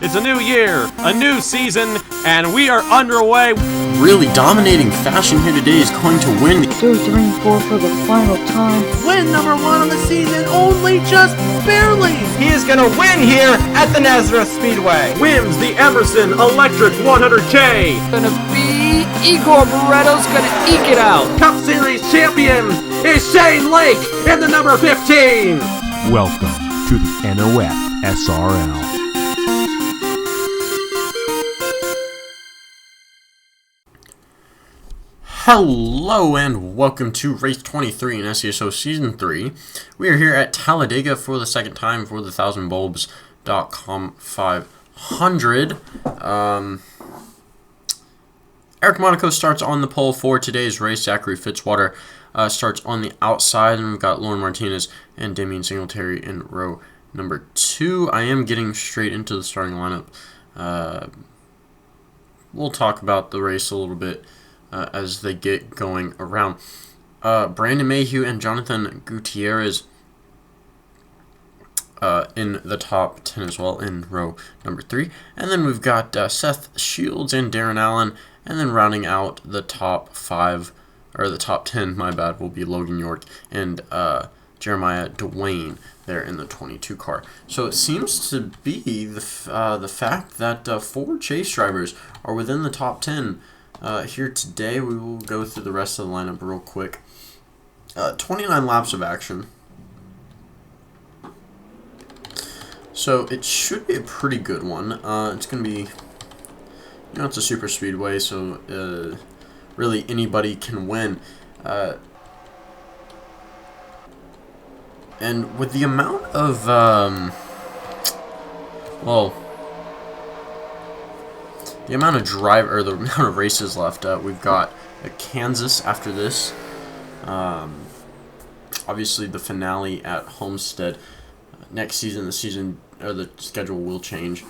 It's a new year, a new season, and we are underway. Really dominating fashion here today is going to win. 2, 3, 4 for the final time. Win number 1 of the season, only just barely. He is going to win here at the Nazareth Speedway. Wins the Emerson Electric 100K. Gonna be Igor Barretto's gonna eke it out. Cup Series champion is Shane Lake in the number 15. Welcome to the NOFSRL. Hello and welcome to race 23 in SCSO Season 3. We are here at Talladega for the second time for the 1000Bulbs.com 500. Eric Monaco starts on the pole for today's race. Zachary Fitzwater starts on the outside, and we've got Lauren Martinez and Damian Singletary in row number 2. I am getting straight into the starting lineup. We'll talk about the race a little bit as they get going around. Brandon Mayhew and Jonathan Gutierrez in the top 10 as well in row number 3. And then we've got Seth Shields and Darren Allen. And then rounding out the top 5, or the top 10, my bad, will be Logan York and Jeremiah Dwayne there in the 22 car. So it seems to be the fact that 4 chase drivers are within the top 10 here today. We will go through the rest of the lineup real quick. 29 laps of action. So it should be a pretty good one. It's going to be, you know, it's a super speedway, so really anybody can win. And with the amount of, the amount of races left, we've got Kansas after this. Obviously, the finale at Homestead. Next season, the schedule will change.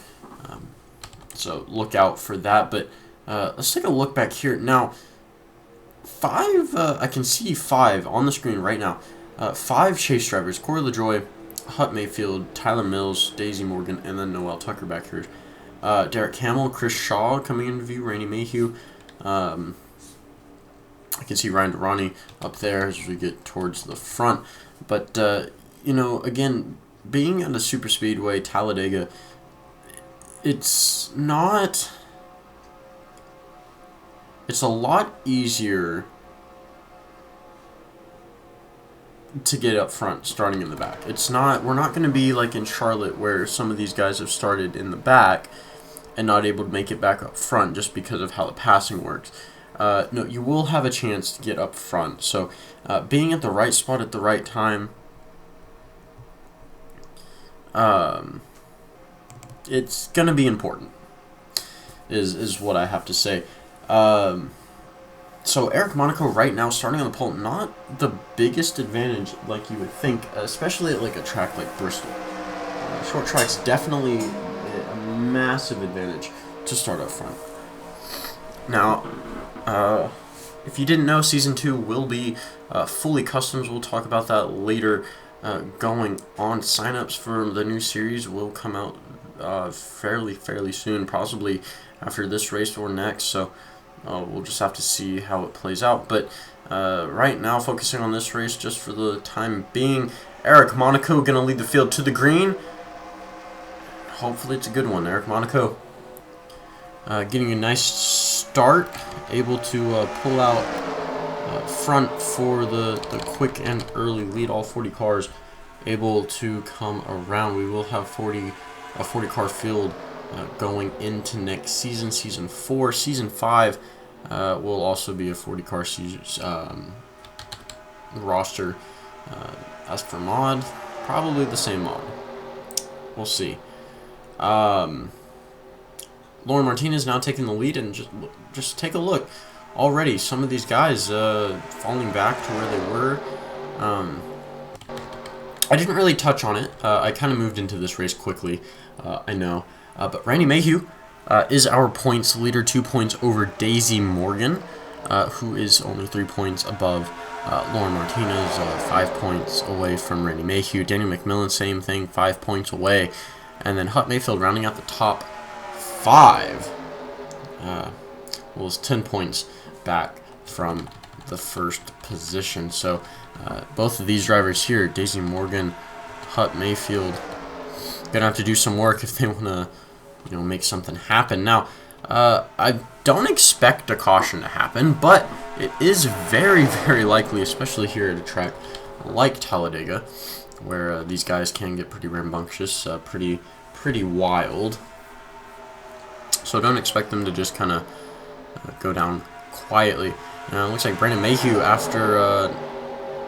So look out for that. But let's take a look back here now. 5. I can see 5 on the screen right now. 5 chase drivers: Corey LaJoy, Hut Mayfield, Tyler Mills, Daisy Morgan, and then Noel Tucker back here. Derek Hamill, Chris Shaw coming into view, Randy Mayhew. I can see Ryan Durrani up there as we get towards the front. But, you know, again, being at a super speedway, Talladega, it's a lot easier to get up front starting in the back. We're not going to be like in Charlotte where some of these guys have started in the back and not able to make it back up front just because of how the passing works. No, you will have a chance to get up front. So being at the right spot at the right time, it's going to be important, is what I have to say. So Eric Monaco right now starting on the pole, not the biggest advantage like you would think, especially at like a track like Bristol. Short track's definitely a massive advantage to start up front. Now, if you didn't know, Season 2 will be fully customs. We'll talk about that later going on. Signups for the new series will come out fairly soon, possibly after this race or next. So we'll just have to see how it plays out. But right now, focusing on this race just for the time being, Eric Monaco going to lead the field to the green. Hopefully it's a good one. Eric Monaco getting a nice start, able to pull out front for the quick and early lead. All 40 cars able to come around. We will have a 40 car field going into next season, Season 4. Season 5 will also be a 40 car roster. As for mod, probably the same mod. We'll see. Lauren Martinez now taking the lead, and just take a look. Already, some of these guys falling back to where they were. I didn't really touch on it. I kind of moved into this race quickly, I know. But Randy Mayhew is our points leader, 2 points over Daisy Morgan, who is only 3 points above Lauren Martinez, 5 points away from Randy Mayhew. Daniel McMillan, same thing, 5 points away. And then Hut Mayfield rounding out the top 5. Well, it's 10 points back from the first position. So both of these drivers here, Daisy Morgan, Hut Mayfield, gonna have to do some work if they want to, you know, make something happen. Now, I don't expect a caution to happen, but it is very, very likely, especially here at a track like Talladega, where these guys can get pretty rambunctious, pretty wild. So don't expect them to just kind of go down quietly. It looks like Brandon Mayhew, after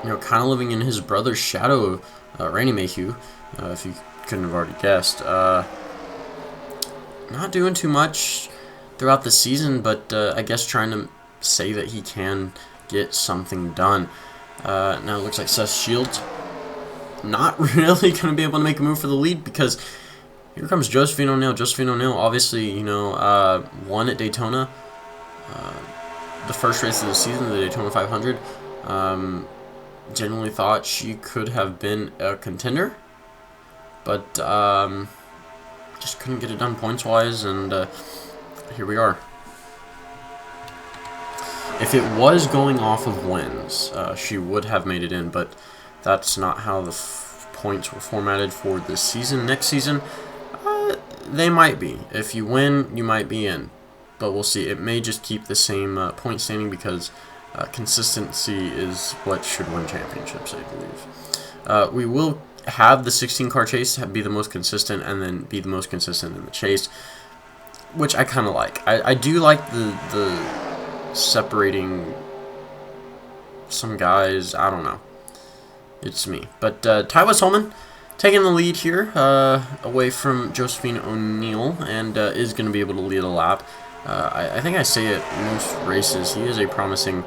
you know, kind of living in his brother's shadow of Randy Mayhew, if you couldn't have already guessed, not doing too much throughout the season, but I guess trying to say that he can get something done. Now it looks like Seth Shields not really going to be able to make a move for the lead, because here comes Josephine O'Neill. Josephine O'Neill, obviously, you know, won at Daytona, the first race of the season, the Daytona 500. Generally thought she could have been a contender, but just couldn't get it done points-wise, and here we are. If it was going off of wins, she would have made it in, but that's not how the points were formatted for this season. Next season, they might be. If you win, you might be in, but we'll see. It may just keep the same point standing, because consistency is what should win championships, I believe. We will have the 16-car chase be the most consistent, and then be the most consistent in the chase, which I kind of like. I do like the separating some guys. I don't know. It's me. But Tyler Holman taking the lead here, away from Josephine O'Neill, and is going to be able to lead a lap. I think I say it most races. He is a promising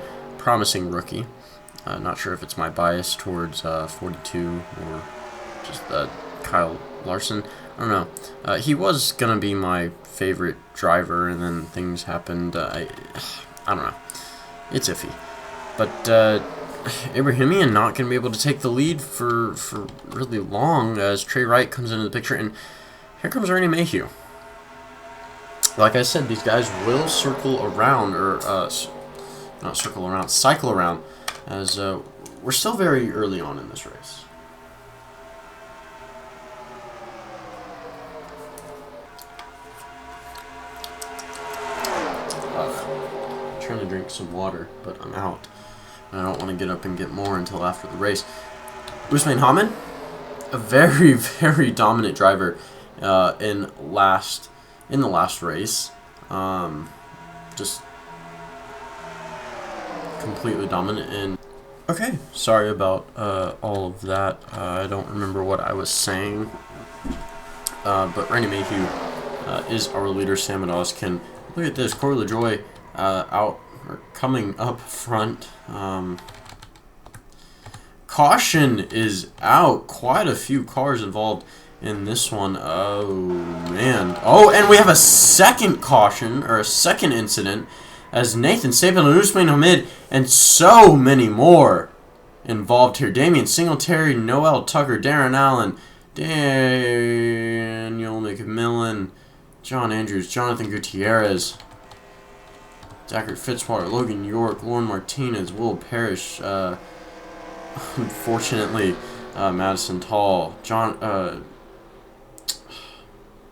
rookie. Not sure if it's my bias towards 42 or just Kyle Larson. I don't know. He was going to be my favorite driver, and then things happened. I don't know. It's iffy. But Ibrahimian not going to be able to take the lead for really long, as Trey Wright comes into the picture, and here comes Randy Mayhew. Like I said, these guys will circle around, or not circle around, cycle around, as we're still very early on in this race. Trying to drink some water, but I'm out. I don't want to get up and get more until after the race. Usman Hammond, a very, very dominant driver in the last race. Just completely dominant. And okay, sorry about all of that. I don't remember what I was saying. But Randy Mayhew is our leader. Sam Adoskin. Look at this. Corey LaJoy coming up front. Caution is out. Quite a few cars involved in this one. Oh, man. Oh, and we have a second caution, or a second incident, as Nathan Sapin and Usman Hamid and so many more involved here. Damian Singletary, Noel Tucker, Darren Allen, Daniel McMillan, John Andrews, Jonathan Gutierrez, Zachary Fitzwater, Logan York, Lauren Martinez, Will Parrish, unfortunately, Madison Tall,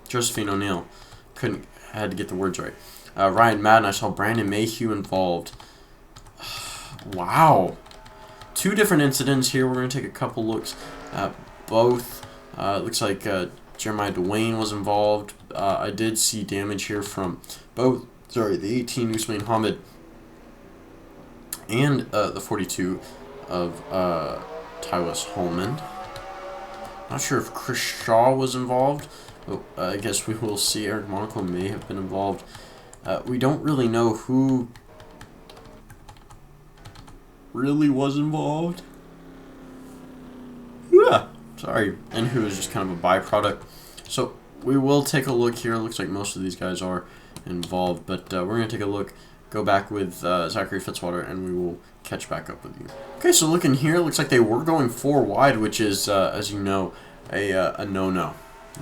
Josephine O'Neill, had to get the words right. Ryan Madden, I saw Brandon Mayhew involved. Wow. 2 different incidents here. We're going to take a couple looks at both. Looks like Jeremiah Dwayne was involved. I did see damage here from both. Sorry, the 18 Usman Hamid and the 42 of Tywas Holman. Not sure if Chris Shaw was involved. But, I guess we will see. Eric Monaco may have been involved. We don't really know who really was involved. Yeah, sorry. And who is just kind of a byproduct. So we will take a look here. Looks like most of these guys are involved, but we're going to take a look, go back with Zachary Fitzwater, and we will catch back up with you. Okay, so looking here, looks like they were going 4 wide, which is, as you know, a no-no.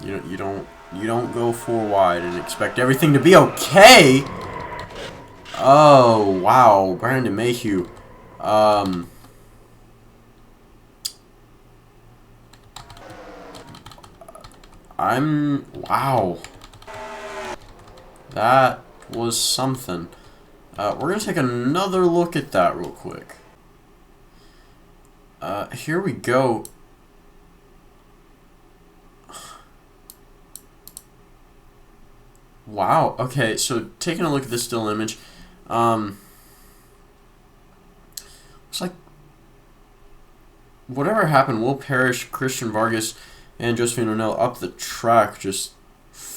You don't You don't go 4 wide and expect everything to be okay. Oh, wow. Brandon Mayhew. Wow. That was something. We're going to take another look at that real quick. Here we go. Wow. Okay, so taking a look at this still image, looks like whatever happened, Will Parrish, Christian Vargas, and Josephine O'Neill up the track. Just,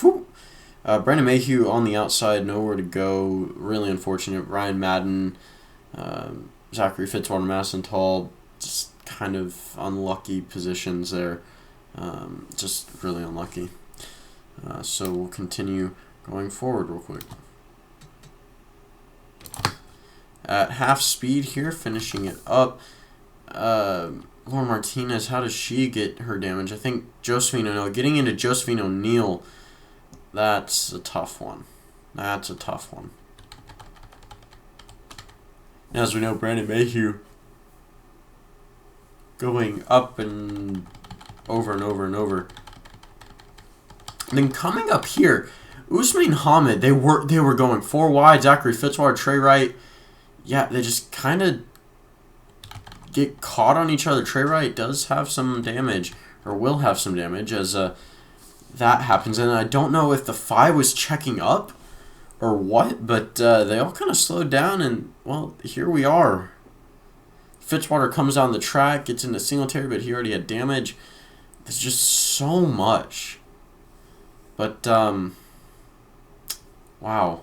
whew. Brandon Mayhew on the outside, nowhere to go. Really unfortunate. Ryan Madden, Zachary Fitzwater, Madison Tall, just kind of unlucky positions there. Just really unlucky. So we'll continue going forward real quick. At half speed here, finishing it up. Lauren Martinez, how does she get her damage? I think Josephine O'Neill. Getting into Josephine O'Neill, that's a tough one. That's a tough one. As we know, Brandon Mayhew going up and over and over and over. And then coming up here, Usman Hamid, they were going 4 wide. Zachary Fitzwater, Trey Wright. Yeah, they just kind of get caught on each other. Trey Wright does have some damage, or will have some damage as that happens. And I don't know if the 5 was checking up or what, but they all kind of slowed down, and, well, here we are. Fitzwater comes down the track, gets into Singletary, but he already had damage. There's just so much. But, wow.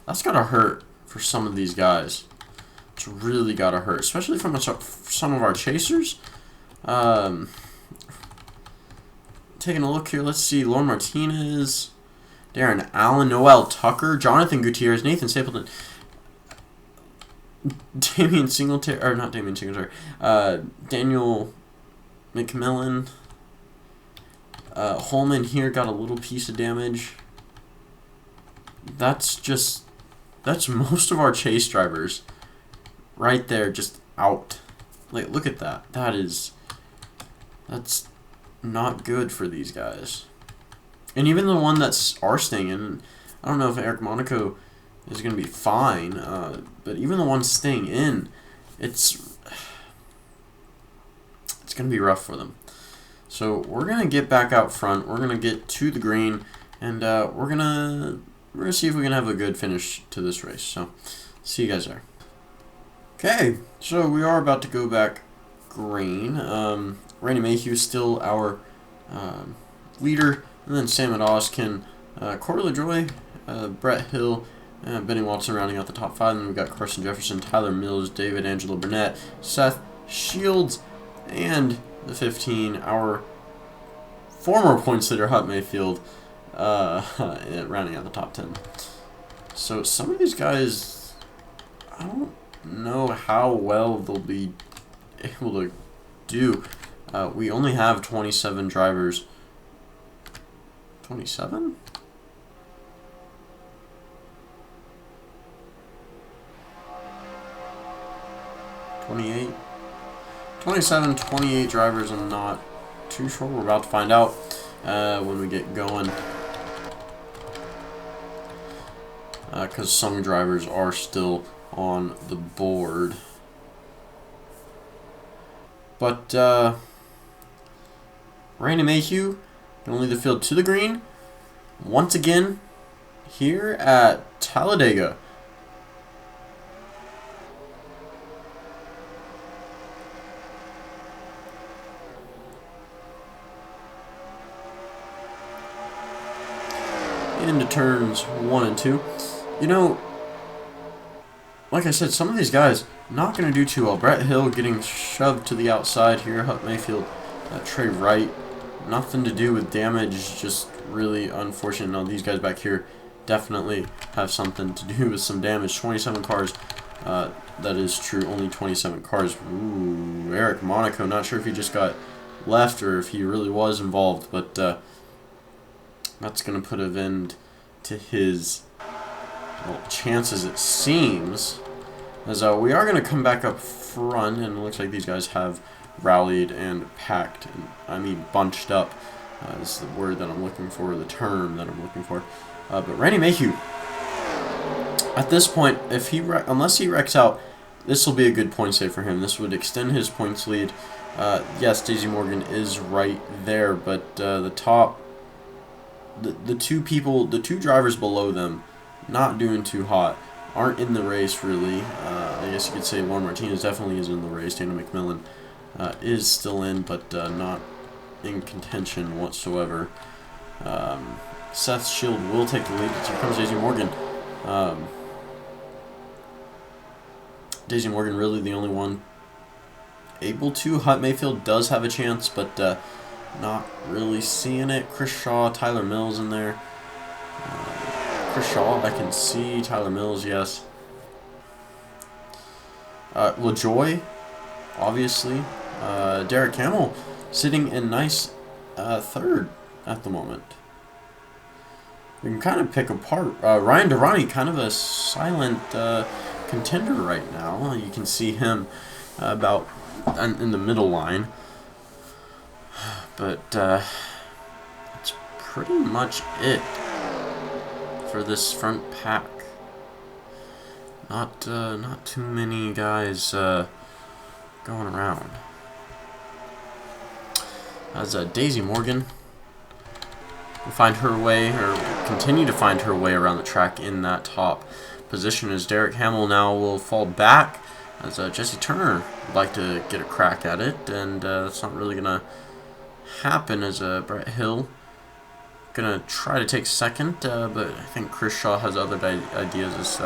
That's gotta hurt for some of these guys. It's really gotta hurt, especially from some of our chasers. Taking a look here, let's see. Lauren Martinez, Darren Allen, Noel Tucker, Jonathan Gutierrez, Nathan Stapleton, Damian Singletary, or not Damian Singletary, Daniel McMillan. Holman here got a little piece of damage. That's most of our chase drivers right there, just out. Like, look at that. That's not good for these guys. And even the one that's staying in, I don't know if Eric Monaco is going to be fine, but even the one staying in, it's going to be rough for them. So we're going to get back out front. We're going to get to the green, and we're going to see if we can have a good finish to this race. So see you guys there. Okay, so we are about to go back green. Randy Mayhew is still our leader, and then Sam Oskin, Corey LaJoy, Brett Hill, Benny Watson rounding out the top 5. And then we've got Carson Jefferson, Tyler Mills, David Angelo Burnett, Seth Shields, and the 15, our former points leader, Hut Mayfield, rounding out the top 10. So some of these guys, I don't know how well they'll be able to do. We only have 27 drivers. 27? 28? 27, 28 drivers, I'm not too sure. We're about to find out when we get going. Because some drivers are still on the board. But Randy Mayhew can lead the field to the green once again here at Talladega. Into turns 1 and 2. You know, like I said, some of these guys not going to do too well. Brett Hill getting shoved to the outside here. Hut Mayfield, Trey Wright, nothing to do with damage, just really unfortunate. Now these guys back here definitely have something to do with some damage. 27 cars, that is true, only 27 cars. Ooh, Eric Monaco, not sure if he just got left, or if he really was involved, but that's going to put an end to his chances, it seems, as we are going to come back up front, and it looks like these guys have rallied and packed, and I mean bunched up. This is the word that I'm looking for, the term that I'm looking for. But Randy Mayhew, at this point, if he unless he wrecks out, this will be a good point save for him. This would extend his points lead. Yes, Daisy Morgan is right there, but the two drivers below them, not doing too hot, aren't in the race really. I guess you could say Lauren Martinez definitely is in the race. Dana McMillan is still in, but not in contention whatsoever. Seth's Shield will take the lead. Here comes Daisy Morgan. Daisy Morgan really the only one able to. Hut Mayfield does have a chance, but not really seeing it. Chris Shaw, Tyler Mills in there. Chris Shaw, I can see. Tyler Mills, yes. LaJoy, obviously. Derek Hamill sitting in nice third at the moment. We can kind of pick apart. Ryan Durrani, kind of a silent contender right now. You can see him about in the middle line. But that's pretty much it for this front pack. Not too many guys going around. As Daisy Morgan will find her way, or continue to find her way around the track in that top position, as Derek Hamill now will fall back, as Jesse Turner would like to get a crack at it, and that's not really going to happen, as Brett Hill going to try to take second, but I think Chris Shaw has other ideas, as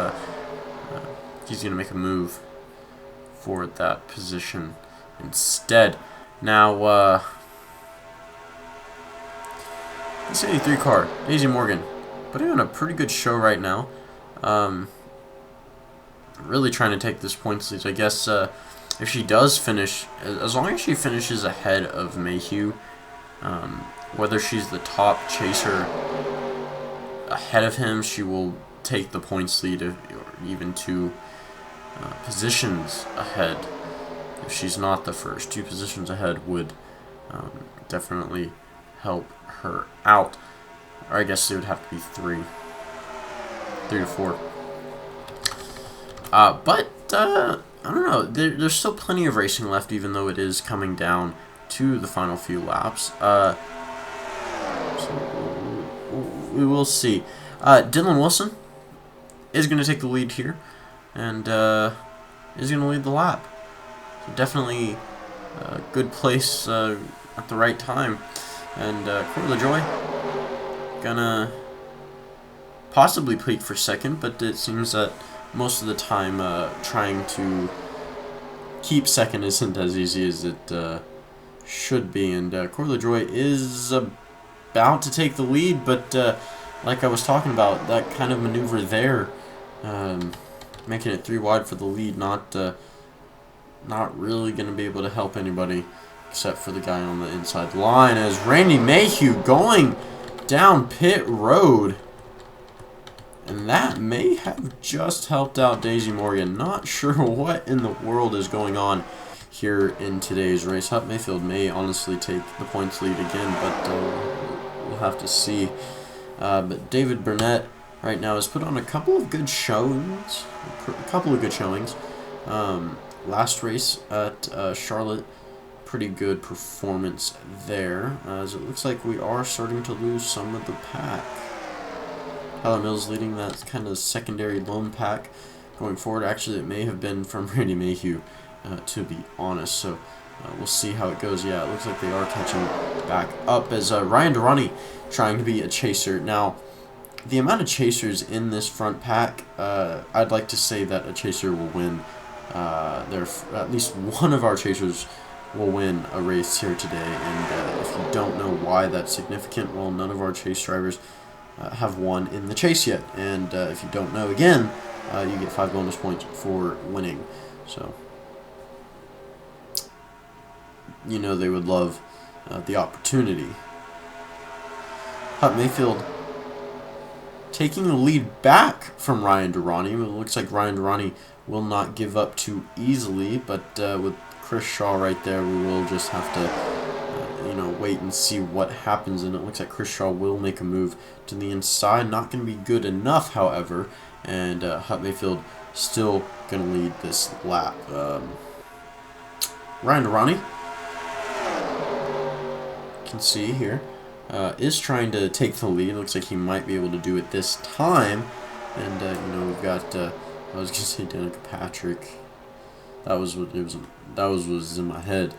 he's going to make a move for that position instead. Now, this 83 car, Daisy Morgan, putting on a pretty good show right now. Really trying to take this points lead. I guess if she does finish, as long as she finishes ahead of Mayhew, whether she's the top chaser ahead of him, she will take the points lead, or even 2 positions ahead. If she's not the first, 2 positions ahead would definitely help her out. Or I guess it would have to be 3 to 4. But I don't know. There's still plenty of racing left, even though it is coming down to the final few laps. So we will see. Dylan Wilson is going to take the lead here, and is going to lead the lap. So definitely a good place at the right time. And Corey LaJoy gonna possibly peak for second, but it seems that most of the time trying to keep second isn't as easy as it should be. And Corey LaJoy is about to take the lead, but like I was talking about, that kind of maneuver there, making it 3 wide for the lead, not really going to be able to help anybody except for the guy on the inside line, as Randy Mayhew going down pit road. And that may have just helped out Daisy Morgan. Not sure what in the world is going on here in today's race. Hutt Mayfield may honestly take the points lead again, but we'll have to see. But David Burnett right now has put on a couple of good showings. Last race at Charlotte, pretty good performance there, as it looks like we are starting to lose some of the pack. Tyler Mills leading that kind of secondary lone pack going forward. Actually, it may have been from Randy Mayhew, to be honest. So we'll see how it goes. Yeah, it looks like they are catching back up, as Ryan Durrani trying to be a chaser. Now, the amount of chasers in this front pack, I'd like to say that a chaser will win. At least one of our chasers will win a race here today, and if you don't know why that's significant, well, none of our chase drivers have won in the chase yet, and if you don't know, again, you get 5 bonus points for winning. So you know they would love the opportunity. Hutt Mayfield taking the lead back from Ryan Durrani. It looks like Ryan Durrani will not give up too easily, but with Chris Shaw right there, we will just have to, you know, wait and see what happens. And it looks like Chris Shaw will make a move to the inside. Not going to be good enough, however, and Hutt Mayfield still going to lead this lap. Ryan Durrani, you can see here, is trying to take the lead. Looks like he might be able to do it this time. And you know, we've got I was gonna say Danica Patrick. That was what it was. That was in my head.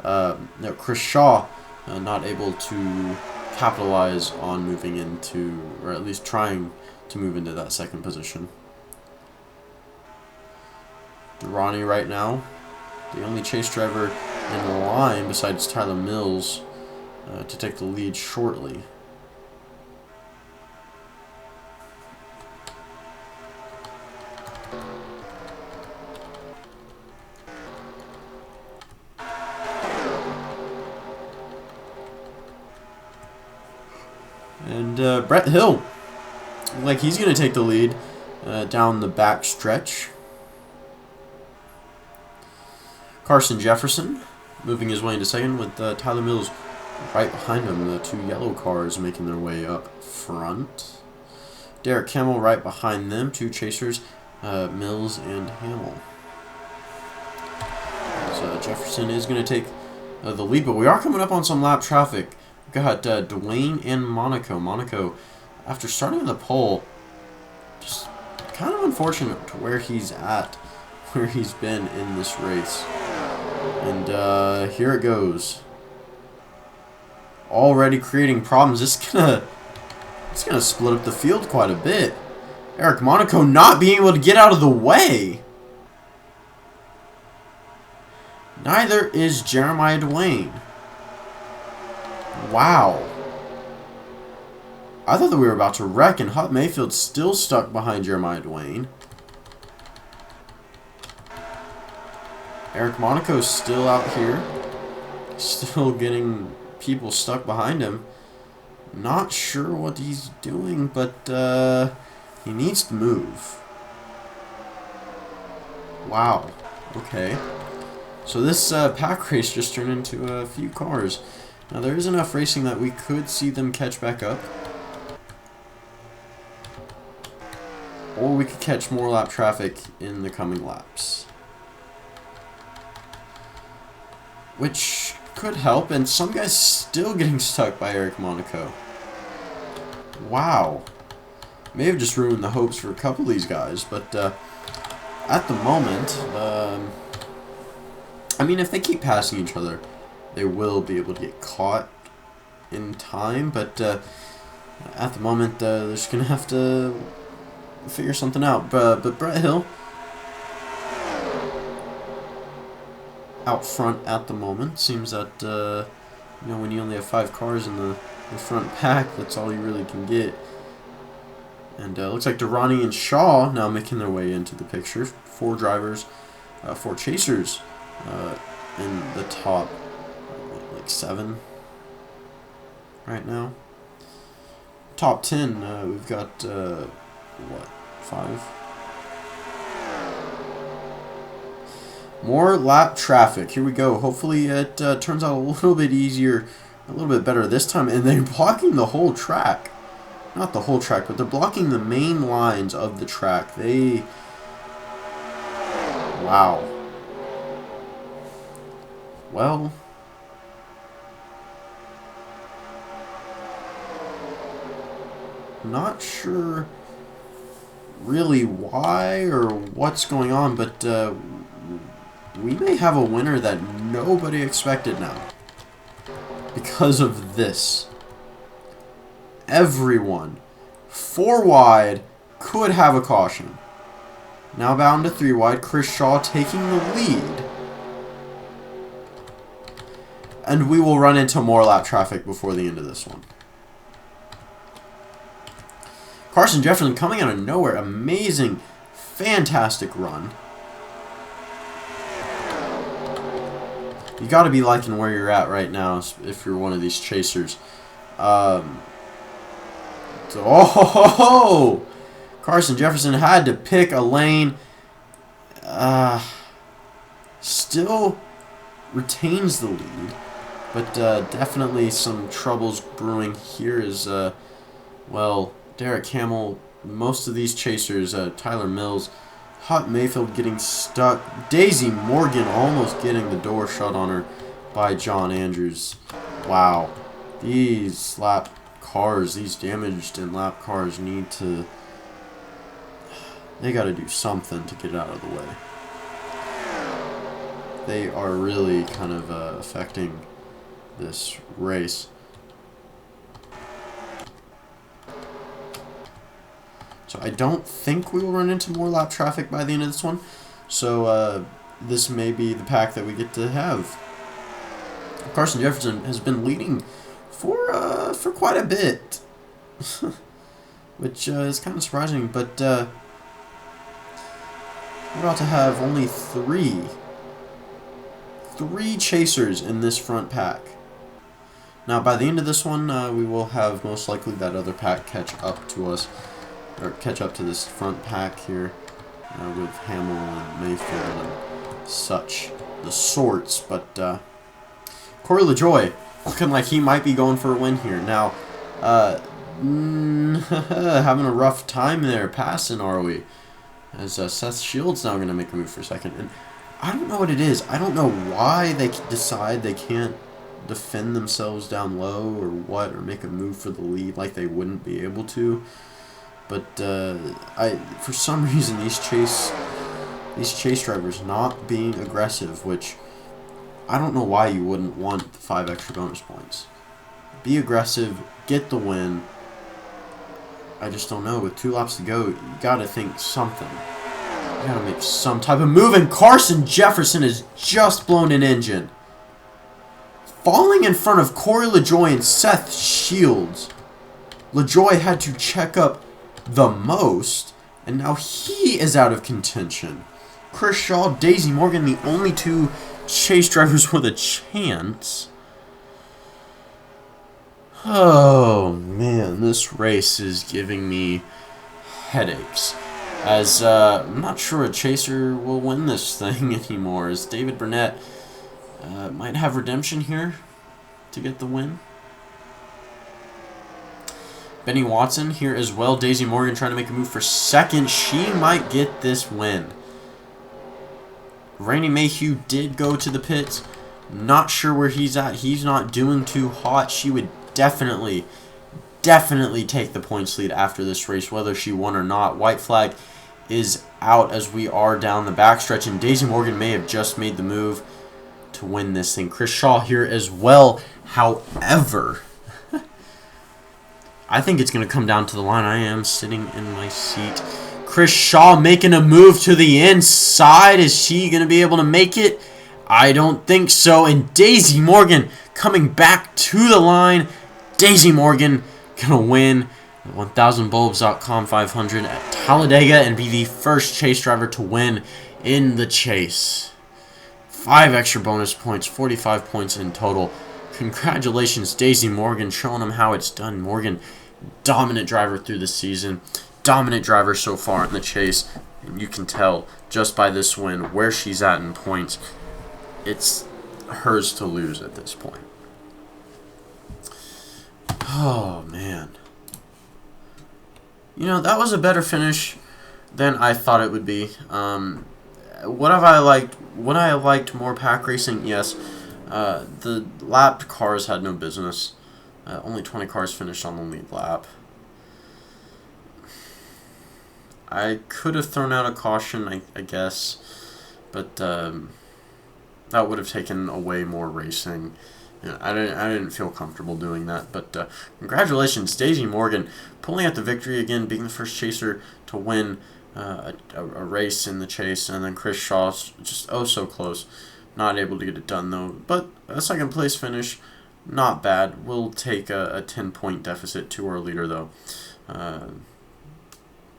No, Chris Shaw not able to capitalize on moving into, or at least trying to move into that second position. Durrani right now, the only chase driver in the line besides Tyler Mills to take the lead shortly. And Brett Hill, like he's going to take the lead down the back stretch. Carson Jefferson moving his way into second with Tyler Mills right behind him. The two yellow cars making their way up front. Derek Kemmel right behind them. Two chasers, Mills and Hamill. So Jefferson is going to take the lead, but we are coming up on some lap traffic. We've got Dwayne and Monaco. Monaco, after starting on the pole, just kind of unfortunate to where he's at, where he's been in this race. And here it goes. Already creating problems. It's gonna split up the field quite a bit. Eric Monaco not being able to get out of the way. Neither is Jeremiah Dwayne. Wow. I thought that we were about to wreck, and Hutt Mayfield still stuck behind Jeremiah Dwayne. Eric Monaco's still out here. Still getting people stuck behind him. Not sure what he's doing, but he needs to move. Wow. Okay. So this pack race just turned into a few cars. Now there is enough racing that we could see them catch back up. Or we could catch more lap traffic in the coming laps. Which could help, and some guys still getting stuck by Eric Monaco. Wow. May have just ruined the hopes for a couple of these guys, but at the moment, I mean, if they keep passing each other, they will be able to get caught in time, but at the moment, they're just going to have to figure something out. But Brett Hill out front at the moment. Seems that, you know, when you only have 5 cars in the front pack, that's all you really can get. And looks like Durrani and Shaw now making their way into the picture. 4 drivers, 4 chasers in the top, like 7 right now. Top 10, we've got, what, 5? More lap traffic. Here we go. Hopefully it turns out a little bit easier, a little bit better this time. And they're blocking the whole track. Not the whole track, but they're blocking the main lines of the track. They... Wow. Well... Not sure really why or what's going on, but we may have a winner that nobody expected now because of this. Everyone 4 wide could have a caution. Now bound to 3 wide, Chris Shaw taking the lead. And we will run into more lap traffic before the end of this one. Carson Jefferson coming out of nowhere. Amazing, fantastic run. You got to be liking where you're at right now if you're one of these chasers. Oh! Carson Jefferson had to pick a lane. Still retains the lead, but definitely some troubles brewing here as, well, Derek Hamill, most of these chasers, Tyler Mills, Hot Mayfield getting stuck, Daisy Morgan almost getting the door shut on her by John Andrews. Wow. These lap cars, these damaged and lap cars need to, they got to do something to get out of the way. They are really kind of affecting this race. So I don't think we will run into more lap traffic by the end of this one. So this may be the pack that we get to have. Carson Jefferson has been leading for quite a bit, which is kind of surprising. But we're about to have only three chasers in this front pack. Now, by the end of this one, we will have most likely that other pack catch up to us, or catch up to this front pack here with Hamill and Mayfield and such, the sorts. But Corey LaJoie looking like he might be going for a win here. Now, having a rough time there passing, are we? As Seth Shields now going to make a move for second. And I don't know what it is. I don't know why they decide they can't defend themselves down low or what, or make a move for the lead like they wouldn't be able to. But for some reason, these chase drivers not being aggressive, which I don't know why you wouldn't want the 5 extra bonus points. Be aggressive, get the win. I just don't know. With 2 laps to go, you gotta think something. You gotta make some type of move, and Carson Jefferson has just blown an engine. Falling in front of Corey LaJoie and Seth Shields. LaJoie had to check up the most, and now he is out of contention. Chris Shaw, Daisy Morgan, the only 2 chase drivers with a chance. Oh man, this race is giving me headaches. As I'm not sure a chaser will win this thing anymore, as David Burnett might have redemption here to get the win. Benny Watson here as well. Daisy Morgan trying to make a move for second. She might get this win. Randy Mayhew did go to the pits. Not sure where he's at. He's not doing too hot. She would definitely take the points lead after this race, whether she won or not. White flag is out as we are down the backstretch, and Daisy Morgan may have just made the move to win this thing. Chris Shaw here as well. However, I think it's going to come down to the line. I am sitting in my seat. Chris Shaw making a move to the inside. Is she going to be able to make it? I don't think so. And Daisy Morgan coming back to the line. Daisy Morgan going to win the 1000Bulbs.com 500 at Talladega and be the first chase driver to win in the chase. 5 extra bonus points, 45 points in total. Congratulations, Daisy Morgan, showing them how it's done. Morgan, dominant driver through the season. Dominant driver so far in the chase. And you can tell just by this win where she's at in points. It's hers to lose at this point. Oh, man. You know, that was a better finish than I thought it would be. What have I liked? Would I have liked more pack racing? Yes. The lapped cars had no business. Only 20 cars finished on the lead lap. I could have thrown out a caution, I guess, but that would have taken away more racing. You know, I didn't feel comfortable doing that. But congratulations, Daisy Morgan, pulling out the victory again, being the first chaser to win a race in the chase, and then Chris Shaw just oh so close, not able to get it done though. But a second place finish, not bad. We'll take a 10-point deficit to our leader though.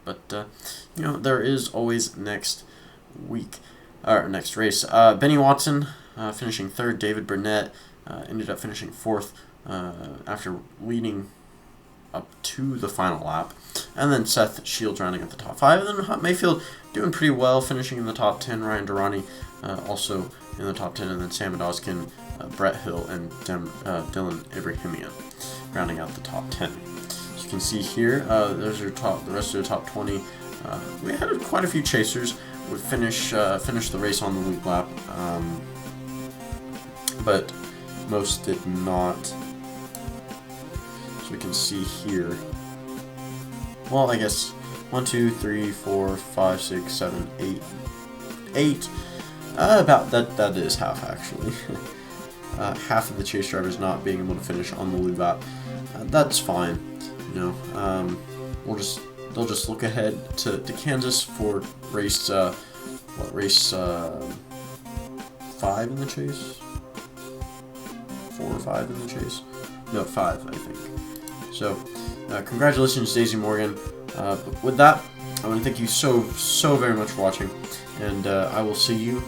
But you know, there is always next week or next race. Benny Watson finishing third. David Burnett ended up finishing fourth after leading up to the final lap. And then Seth Shields rounding up the top 5. And then Hunt Mayfield doing pretty well, finishing in the top 10. Ryan Durrani also in the top 10. And then Sam Doskin, Brett Hill, and Dylan Ibrahimian rounding out the top 10. As you can see here, those are the rest of the top 20. We had quite a few chasers would finish the race on the lead lap, but most did not. So we can see here. Well, I guess 1, 2, 3, 4, 5, 6, 7, 8. 8. About that. That is half actually. Half of the chase drivers not being able to finish on the lead lap. That's fine. You know, they'll just look ahead to Kansas for race race 5 in the chase. 4 or 5 in the chase. No, 5 I think. So, congratulations, Daisy Morgan. But with that, I want to thank you so very much for watching, and I will see you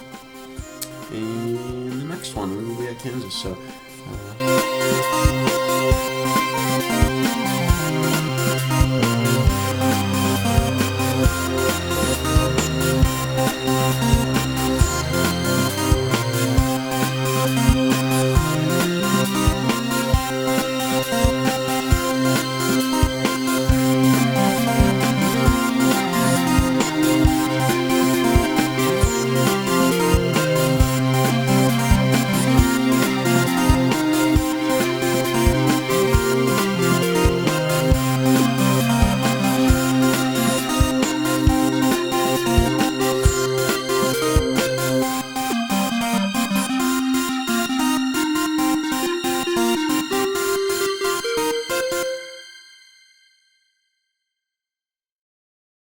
in the next one. We will be at Kansas. So.